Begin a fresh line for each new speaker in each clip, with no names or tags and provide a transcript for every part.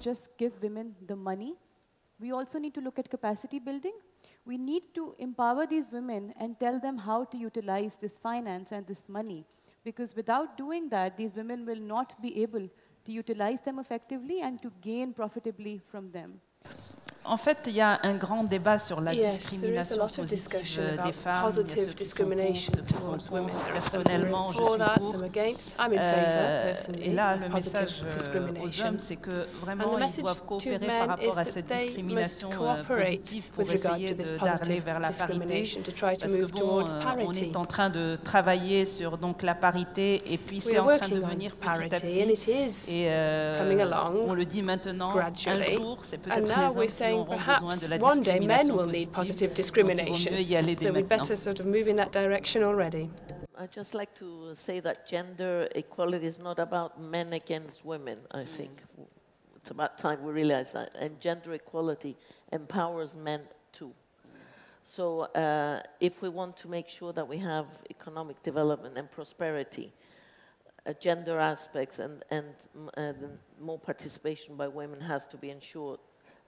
just give women the money. We also need to look at capacity building. We need to empower these women and tell them how to utilize this finance and this money. Because without doing that, these women will not be able to utilize them effectively and to gain profitably from them.
En fait, il y a un grand débat sur la discrimination positive des femmes. Il y a ceux qui sont pour, ceux qui sont contre. Personnellement, je suis pour. Et là, le message aux hommes, c'est que vraiment, ils doivent coopérer par rapport à cette discrimination positive pour essayer d'aller vers la parité. Parce que bon, on est en train de travailler sur donc, la parité, et puis c'est en train de venir petit à petit. Et on le dit maintenant, un jour, c'est peut-être les
Perhaps one day men will need positive discrimination, so we'd better sort of move in that direction already.
I'd just like to say that gender equality is not about men against women, I think. It's about time we realize that. And gender equality empowers men too. So if we want to make sure that we have economic development and prosperity, gender aspects and more participation by women has to be ensured.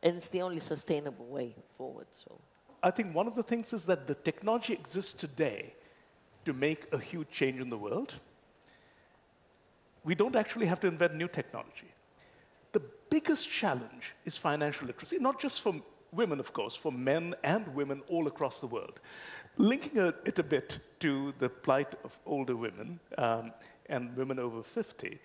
And it's the only sustainable way forward. So,
I think one of the things is that the technology exists today to make a huge change in the world. We don't actually have to invent new technology. The biggest challenge is financial literacy, not just for women, of course, for men and women all across the world. Linking it a bit to the plight of older women and women over 50,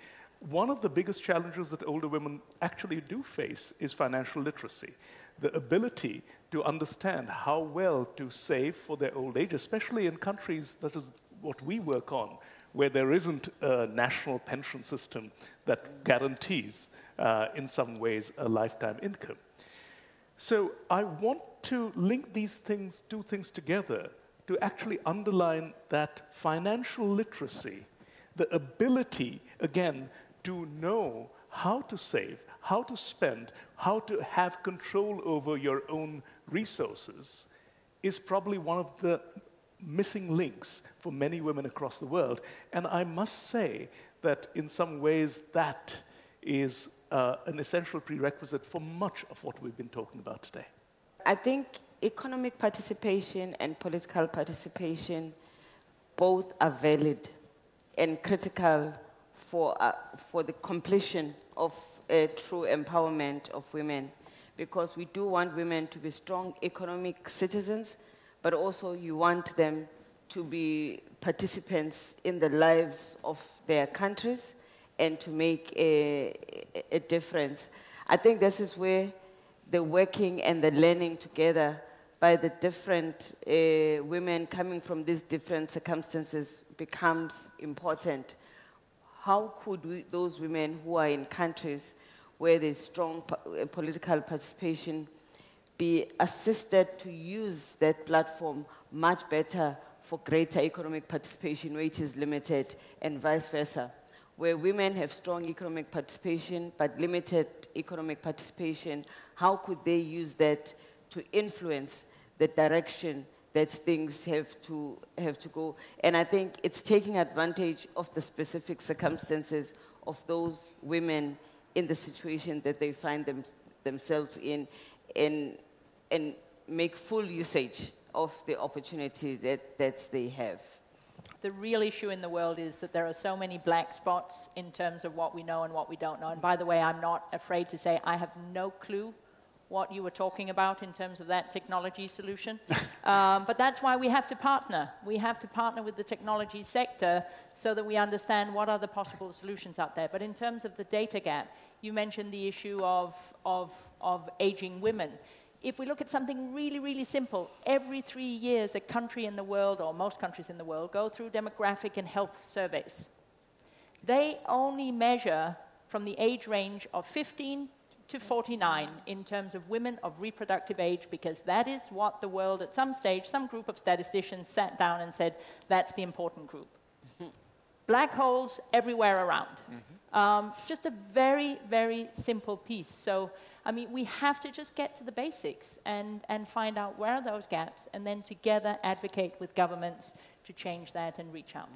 one of the biggest challenges that older women actually do face is financial literacy. The ability to understand how well to save for their old age, especially in countries that is what we work on, where there isn't a national pension system that guarantees, in some ways, a lifetime income. So I want to link these things, two things together to actually underline that financial literacy, the ability, again, to know how to save, how to spend, how to have control over your own resources is probably one of the missing links for many women across the world. And I must say that in some ways that is an essential prerequisite for much of what we've been talking about today.
I think economic participation and political participation both are valid and critical for the completion of a true empowerment of women, because we do want women to be strong economic citizens, but also you want them to be participants in the lives of their countries and to make a difference. I think this is where the working and the learning together by the different women coming from these different circumstances becomes important. How could those women who are in countries where there's strong political participation be assisted to use that platform much better for greater economic participation where it is limited, and vice versa? Where women have strong economic participation but limited economic participation, how could they use that to influence the direction that things have to go? And I think it's taking advantage of the specific circumstances of those women in the situation that they find themselves in, and make full usage of the opportunity that they have.
The real issue in the world is that there are so many black spots in terms of what we know and what we don't know. And by the way, I'm not afraid to say I have no clue what you were talking about in terms of that technology solution. But that's why we have to partner. We have to partner with the technology sector so that we understand what are the possible solutions out there. But in terms of the data gap, you mentioned the issue of aging women. If we look at something really, really simple, every 3 years a country in the world, or most countries in the world, go through demographic and health surveys. They only measure from the age range of 15 to 49 in terms of women of reproductive age, because that is what the world at some stage, some group of statisticians sat down and said, that's the important group. Black holes everywhere around. Just a very, very simple piece. So, I mean, we have to just get to the basics and find out where are those gaps, and then together advocate with governments to change that and reach out.